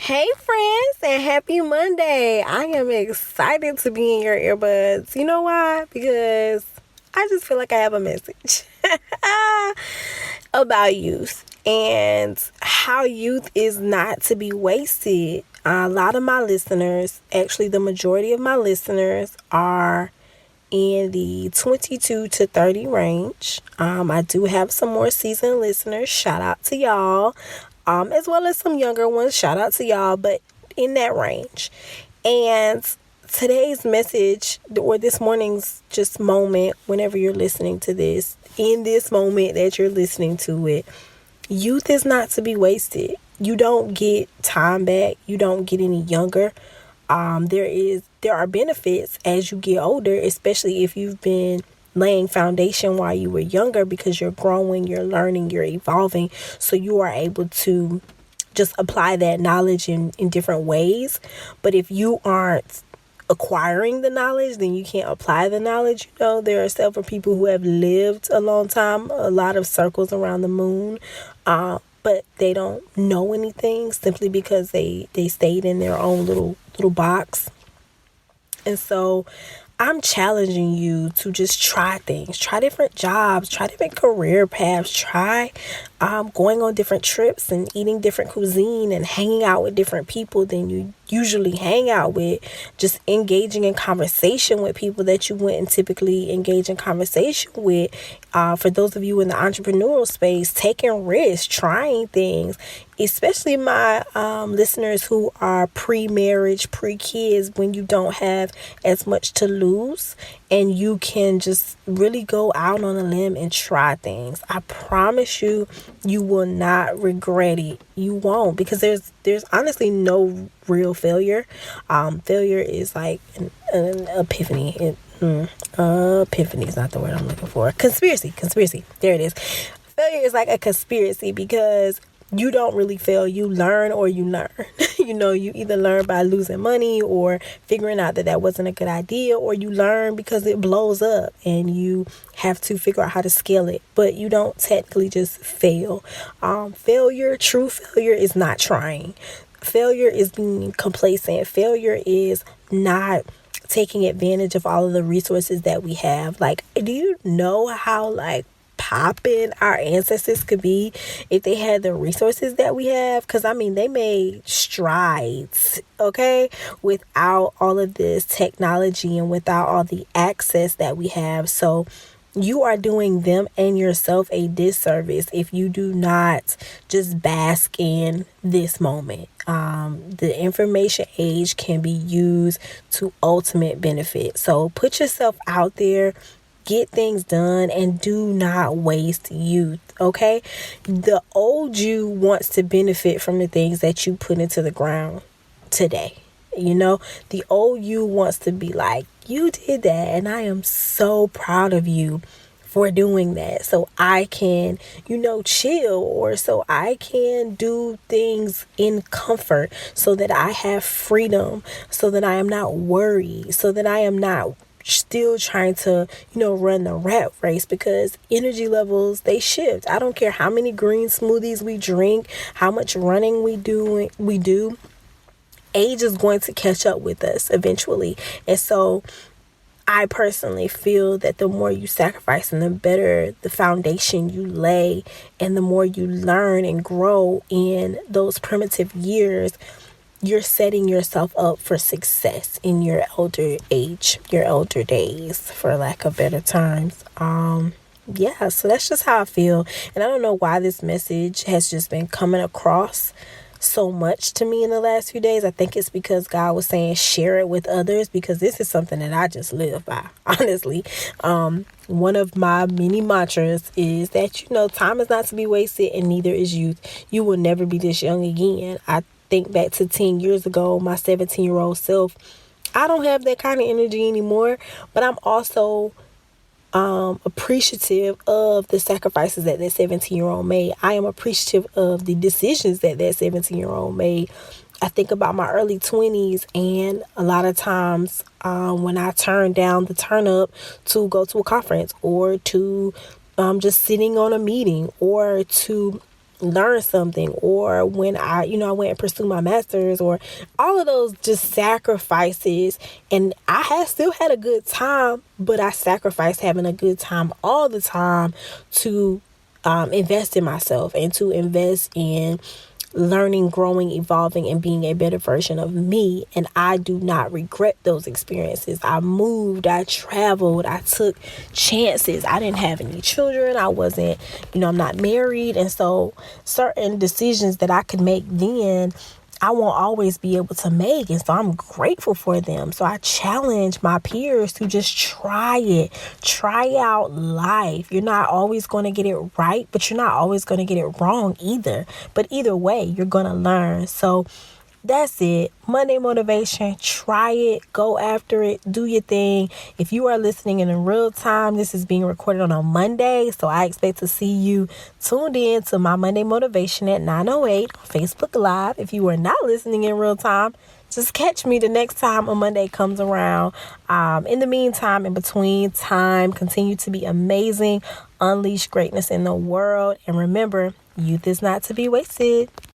Hey friends, and happy Monday. I am excited to be in your earbuds. You know why? Because I just feel like I have a message about youth and how youth is not to be wasted. A lot of my listeners, actually the majority of my listeners, are in the 22 to 30 range. I do have some more seasoned listeners. Shout out to y'all. As well as some younger ones. Shout out to y'all, but in that range. And today's message, or this morning's just moment, whenever you're listening to this, in this moment that you're listening to it, youth is not to be wasted. You don't get time back. You don't get any younger. There are benefits as you get older, especially if you've been laying foundation while you were younger, because you're growing, you're learning, you're evolving, so you are able to just apply that knowledge in different ways. But if you aren't acquiring the knowledge, then you can't apply the knowledge. There are several people who have lived a long time, a lot of circles around the moon, but they don't know anything simply because they stayed in their own little box. And so I'm challenging you to just try things, try different jobs, try different career paths, try going on different trips and eating different cuisine and hanging out with different people than you usually hang out with, just engaging in conversation with people that you wouldn't typically engage in conversation with. For those of you in the entrepreneurial space, taking risks, trying things, especially my listeners who are pre-marriage, pre-kids, when you don't have as much to lose and you can just really go out on a limb and try things. I promise you, you will not regret it. You won't, because there's honestly no real failure. Failure is like an epiphany. Epiphany is not the word I'm looking for. Conspiracy. There it is. Failure is like a conspiracy because you don't really fail. You learn or you learn. You either learn by losing money or figuring out that wasn't a good idea, or you learn because it blows up and you have to figure out how to scale it. But you don't technically just fail. True failure is not trying. Failure is being complacent. Failure is not taking advantage of all of the resources that we have. Like, do you know how popping our ancestors could be if they had the resources that we have? Because they made strides, okay, without all of this technology and without all the access that we have. So you are doing them and yourself a disservice if you do not just bask in this moment. The information age can be used to ultimate benefit. So put yourself out there, get things done, and do not waste youth, okay? The old you wants to benefit from the things that you put into the ground today. The old you wants to be like, you did that, and I am so proud of you for doing that. So I can, chill, or so I can do things in comfort, so that I have freedom, so that I am not worried, so that I am not still trying to run the rat race, because energy levels, they shift. I don't care how many green smoothies we drink, how much running we do, age is going to catch up with us eventually. And so I personally feel that the more you sacrifice and the better the foundation you lay, and the more you learn and grow in those primitive years, you're setting yourself up for success in your elder age, your elder days, for lack of better terms. So that's just how I feel. And I don't know why this message has just been coming across so much to me in the last few days. I think it's because God was saying share it with others, because this is something that I just live by, honestly. One of my many mantras is that, time is not to be wasted, and neither is youth. You will never be this young again. I think back to 10 years ago, my 17-year-old self. I don't have that kind of energy anymore, but I'm also appreciative of the sacrifices that 17-year-old made. I am appreciative of the decisions that 17-year-old made. I think about my early 20s, and a lot of times when I turned down the turn up to go to a conference, or to just sitting on a meeting, or to learn something, or when I went and pursued my master's, or all of those just sacrifices. And still had a good time, but I sacrificed having a good time all the time to invest in myself and to invest in learning, growing, evolving, and being a better version of me. And I do not regret those experiences. I moved, I traveled, I took chances. I didn't have any children. I wasn't, I'm not married. And so certain decisions that I could make then, I won't always be able to make. And so I'm grateful for them. So I challenge my peers to just try it. Try out life. You're not always going to get it right, but you're not always going to get it wrong either. But either way, you're going to learn. So that's it. Monday motivation. Try it. Go after it. Do your thing. If you are listening in real time, this is being recorded on a Monday. So I expect to see you tuned in to my Monday motivation at 9:08 on Facebook Live. If you are not listening in real time, just catch me the next time a Monday comes around. In the meantime, in between time, continue to be amazing. Unleash greatness in the world. And remember, youth is not to be wasted.